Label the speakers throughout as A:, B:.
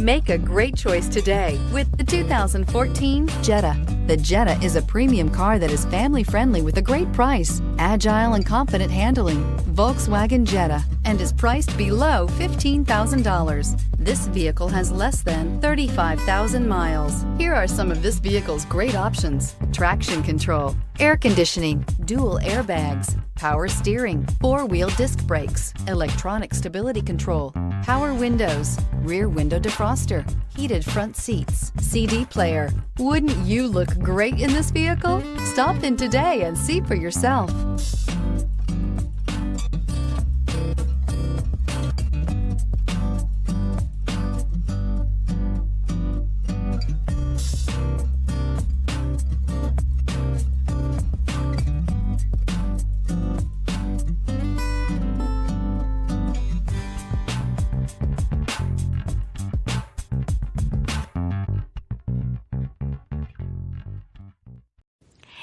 A: Make a great choice today with the 2014 Jetta. The Jetta is a premium car that is family-friendly with a great price, agile and confident handling. Volkswagen Jetta, and is priced below $15,000. This vehicle has less than 35,000 miles. Here are some of this vehicle's great options: traction control, air conditioning, dual airbags, power steering, four-wheel disc brakes, electronic stability control, power windows, rear window defroster, heated front seats, CD player. Wouldn't you look great in this vehicle? Stop in today and see for yourself.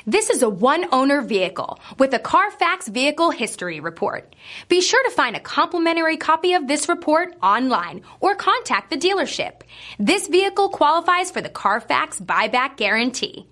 B: This is a one-owner vehicle with a Carfax Vehicle History Report. Be sure to find a complimentary copy of this report online or contact the dealership. This vehicle qualifies for the Carfax Buyback Guarantee.